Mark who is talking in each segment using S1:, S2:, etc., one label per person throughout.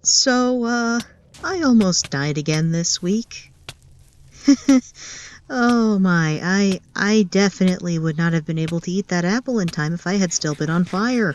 S1: I almost died again this week. Oh my, I definitely would not have been able to eat that apple in time if I had still been on fire.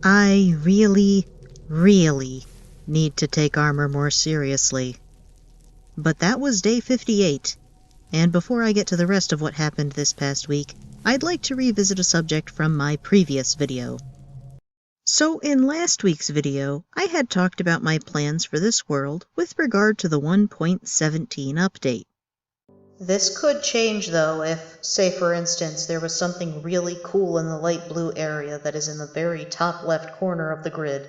S1: I really need to take armor more seriously. But that was day 58, and before I get to the rest of what happened this past week, I'd like to revisit a subject from my previous video. So in last week's video, I had talked about my plans for this world with regard to the 1.17 update. This could change though if, say for instance, there was something really cool in the light blue area that is in the very top left corner of the grid.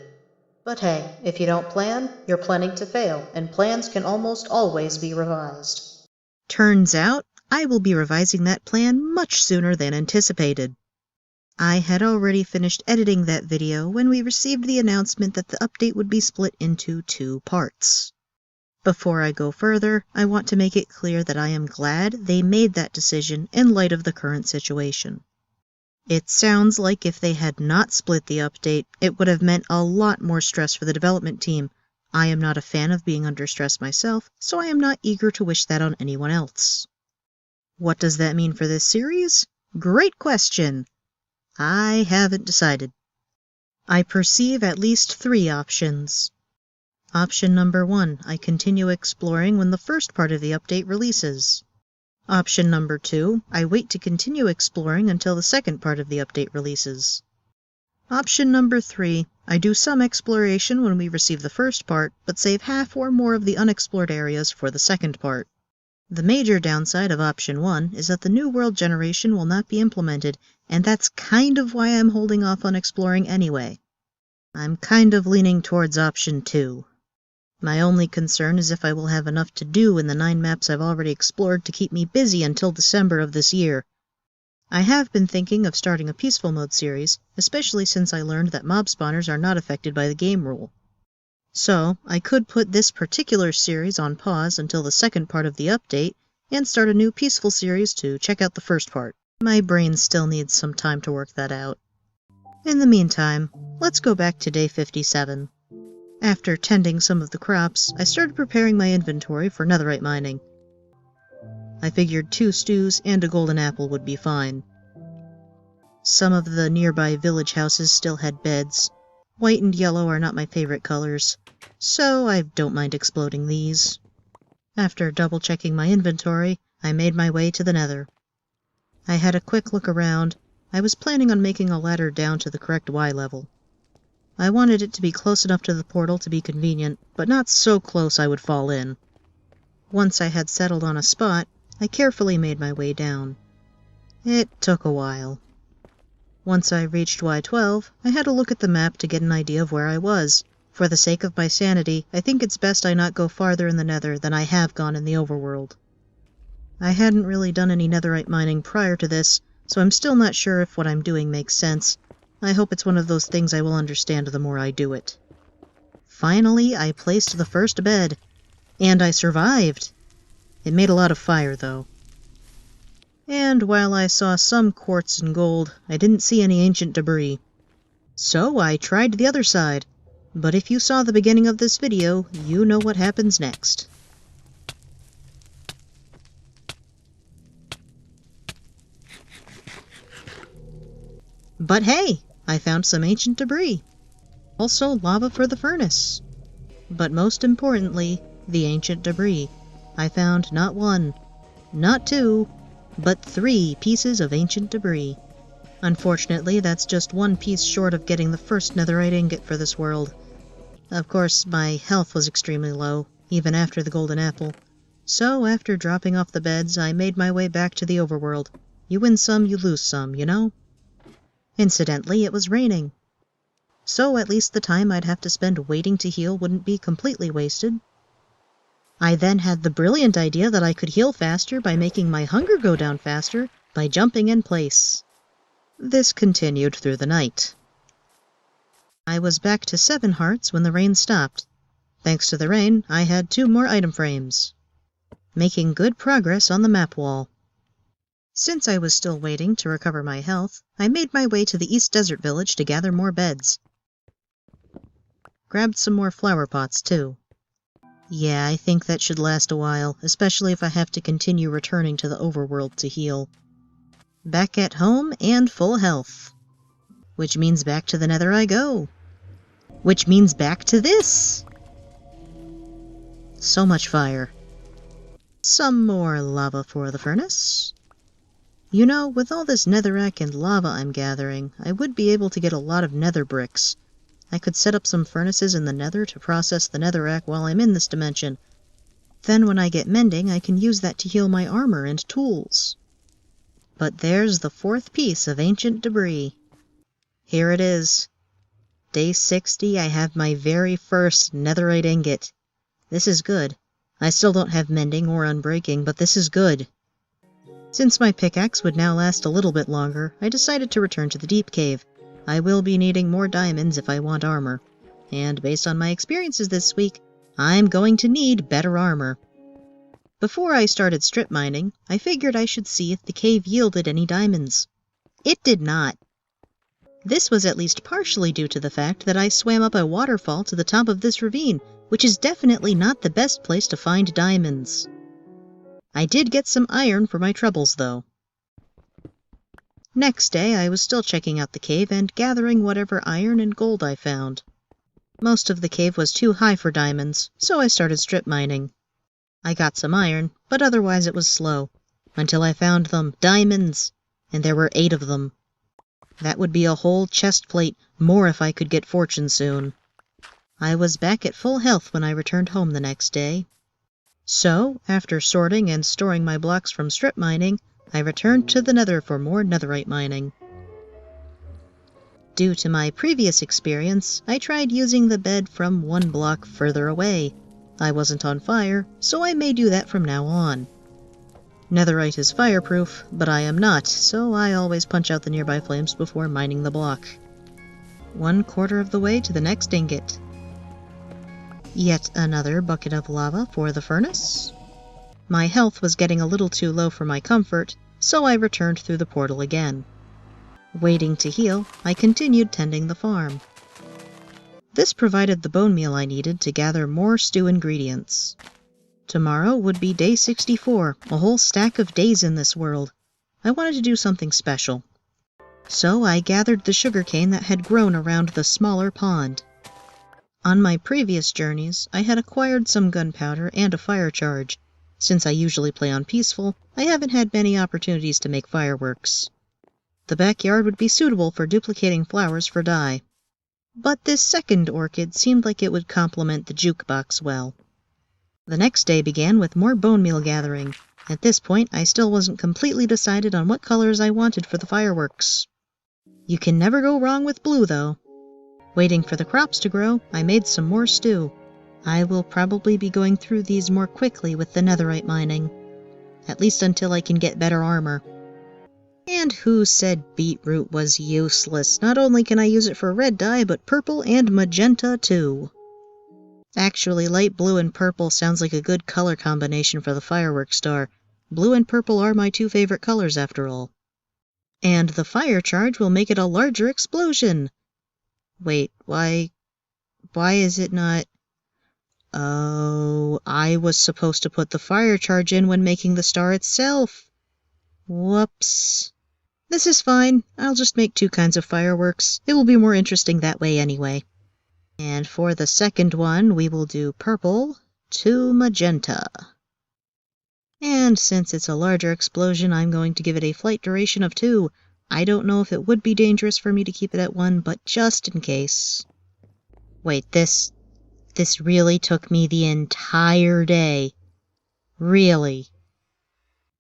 S1: But hey, if you don't plan, you're planning to fail, and plans can almost always be revised. Turns out, I will be revising that plan much sooner than anticipated. I had already finished editing that video when we received the announcement that the update would be split into 2 parts. Before I go further, I want to make it clear that I am glad they made that decision in light of the current situation. It sounds like if they had not split the update, it would have meant a lot more stress for the development team. I am not a fan of being under stress myself, so I am not eager to wish that on anyone else. What does that mean for this series? Great question! I haven't decided. I perceive at least 3 options. Option number 1, I continue exploring when the first part of the update releases. Option number 2, I wait to continue exploring until the second part of the update releases. Option number 3, I do some exploration when we receive the first part, but save half or more of the unexplored areas for the second part. The major downside of option 1 is that the New World generation will not be implemented, and that's kind of why I'm holding off on exploring anyway. I'm kind of leaning towards option 2. My only concern is if I will have enough to do in the 9 maps I've already explored to keep me busy until December of this year. I have been thinking of starting a peaceful mode series, especially since I learned that mob spawners are not affected by the game rule. So, I could put this particular series on pause until the second part of the update, and start a new peaceful series to check out the first part. My brain still needs some time to work that out. In the meantime, let's go back to day 57. After tending some of the crops, I started preparing my inventory for netherite mining. I figured 2 stews and a golden apple would be fine. Some of the nearby village houses still had beds. White and yellow are not my favorite colors, so I don't mind exploding these. After double-checking my inventory, I made my way to the nether. I had a quick look around. I was planning on making a ladder down to the correct Y level. I wanted it to be close enough to the portal to be convenient, but not so close I would fall in. Once I had settled on a spot, I carefully made my way down. It took a while. Once I reached Y12, I had a look at the map to get an idea of where I was. For the sake of my sanity, I think it's best I not go farther in the nether than I have gone in the overworld. I hadn't really done any netherite mining prior to this, so I'm still not sure if what I'm doing makes sense. I hope it's one of those things I will understand the more I do it. Finally, I placed the first bed. And I survived! It made a lot of fire, though. And while I saw some quartz and gold, I didn't see any ancient debris. So I tried the other side, but if you saw the beginning of this video, you know what happens next. But hey, I found some ancient debris. Also lava for the furnace. But most importantly, the ancient debris. I found not 1, not 2, but 3 pieces of ancient debris. Unfortunately, that's just 1 piece short of getting the first netherite ingot for this world. Of course, my health was extremely low, even after the golden apple. So after dropping off the beds, I made my way back to the overworld. You win some, you lose some, you know? Incidentally, it was raining. So at least the time I'd have to spend waiting to heal wouldn't be completely wasted. I then had the brilliant idea that I could heal faster by making my hunger go down faster by jumping in place. This continued through the night. I was back to 7 hearts when the rain stopped. Thanks to the rain, I had 2 more item frames. Making good progress on the map wall. Since I was still waiting to recover my health, I made my way to the East Desert Village to gather more beds. Grabbed some more flower pots, too. Yeah, I think that should last a while, especially if I have to continue returning to the overworld to heal. Back at home and full health. Which means back to the Nether I go. Which means back to this! So much fire. Some more lava for the furnace. You know, with all this netherrack and lava I'm gathering, I would be able to get a lot of nether bricks. I could set up some furnaces in the nether to process the netherrack while I'm in this dimension. Then when I get mending, I can use that to heal my armor and tools. But there's the fourth piece of ancient debris. Here it is. Day 60, I have my very first netherite ingot. This is good. I still don't have mending or unbreaking, but this is good. Since my pickaxe would now last a little bit longer, I decided to return to the deep cave. I will be needing more diamonds if I want armor. And based on my experiences this week, I'm going to need better armor. Before I started strip mining, I figured I should see if the cave yielded any diamonds. It did not. This was at least partially due to the fact that I swam up a waterfall to the top of this ravine, which is definitely not the best place to find diamonds. I did get some iron for my troubles, though. Next day, I was still checking out the cave and gathering whatever iron and gold I found. Most of the cave was too high for diamonds, so I started strip mining. I got some iron, but otherwise it was slow, until I found them, diamonds, and there were 8 of them. That would be a whole chest plate, more if I could get fortune soon. I was back at full health when I returned home the next day. So, after sorting and storing my blocks from strip mining, I returned to the Nether for more netherite mining. Due to my previous experience, I tried using the bed from 1 block further away. I wasn't on fire, so I may do that from now on. Netherite is fireproof, but I am not, so I always punch out the nearby flames before mining the block. 1/4 of the way to the next ingot. Yet another bucket of lava for the furnace. My health was getting a little too low for my comfort, so I returned through the portal again. Waiting to heal, I continued tending the farm. This provided the bone meal I needed to gather more stew ingredients. Tomorrow would be day 64, a whole stack of days in this world. I wanted to do something special. So I gathered the sugarcane that had grown around the smaller pond. On my previous journeys, I had acquired some gunpowder and a fire charge. Since I usually play on peaceful, I haven't had many opportunities to make fireworks. The backyard would be suitable for duplicating flowers for dye. But this second orchid seemed like it would complement the jukebox well. The next day began with more bone meal gathering. At this point, I still wasn't completely decided on what colors I wanted for the fireworks. You can never go wrong with blue, though. Waiting for the crops to grow, I made some more stew. I will probably be going through these more quickly with the netherite mining. At least until I can get better armor. And who said beetroot was useless? Not only can I use it for red dye, but purple and magenta too. Actually, light blue and purple sounds like a good color combination for the fireworks star. Blue and purple are my 2 favorite colors after all. And the fire charge will make it a larger explosion. Wait, why is it not... Oh, I was supposed to put the fire charge in when making the star itself. Whoops. This is fine. I'll just make 2 kinds of fireworks. It will be more interesting that way anyway. And for the second one, we will do purple to magenta. And since it's a larger explosion, I'm going to give it a flight duration of 2. I don't know if it would be dangerous for me to keep it at 1, but just in case. Wait, this really took me the entire day. Really.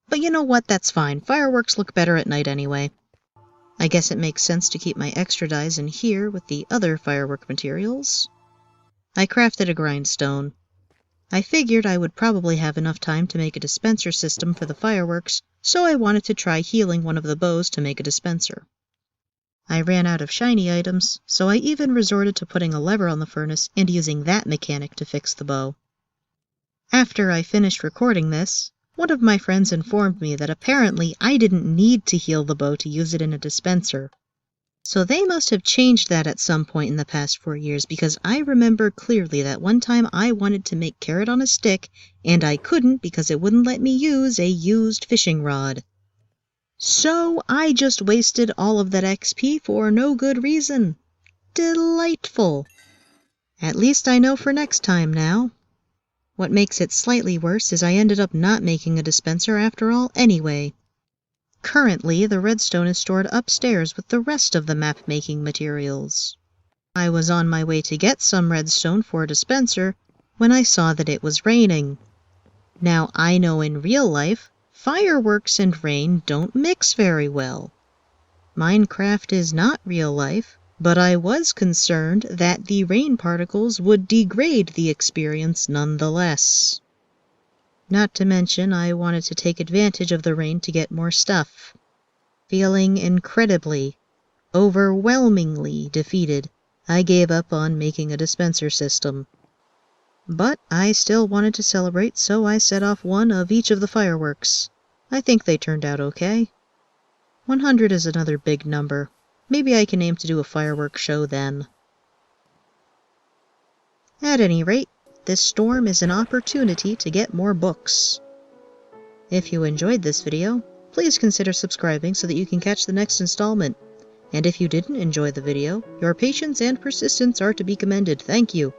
S1: But you know what? That's fine. Fireworks look better at night anyway. I guess it makes sense to keep my extra dyes in here with the other firework materials. I crafted a grindstone. I figured I would probably have enough time to make a dispenser system for the fireworks, so I wanted to try healing one of the bows to make a dispenser. I ran out of shiny items, so I even resorted to putting a lever on the furnace and using that mechanic to fix the bow. After I finished recording this, one of my friends informed me that apparently I didn't need to heal the bow to use it in a dispenser. So they must have changed that at some point in the past 4 years, because I remember clearly that one time I wanted to make carrot on a stick, and I couldn't because it wouldn't let me use a used fishing rod. So I just wasted all of that XP for no good reason. Delightful! At least I know for next time now. What makes it slightly worse is I ended up not making a dispenser after all anyway. Currently, the redstone is stored upstairs with the rest of the map-making materials. I was on my way to get some redstone for a dispenser when I saw that it was raining. Now, I know in real life, fireworks and rain don't mix very well. Minecraft is not real life, but I was concerned that the rain particles would degrade the experience nonetheless. Not to mention, I wanted to take advantage of the rain to get more stuff. Feeling incredibly, overwhelmingly defeated, I gave up on making a dispenser system. But I still wanted to celebrate, so I set off one of each of the fireworks. I think they turned out okay. 100 is another big number. Maybe I can aim to do a fireworks show then. At any rate, this storm is an opportunity to get more books. If you enjoyed this video, please consider subscribing so that you can catch the next installment. And if you didn't enjoy the video, your patience and persistence are to be commended. Thank you.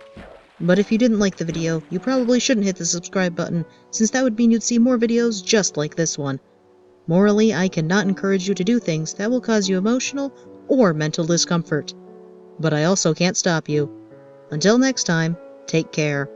S1: But if you didn't like the video, you probably shouldn't hit the subscribe button, since that would mean you'd see more videos just like this one. Morally, I cannot encourage you to do things that will cause you emotional or mental discomfort. But I also can't stop you. Until next time, take care.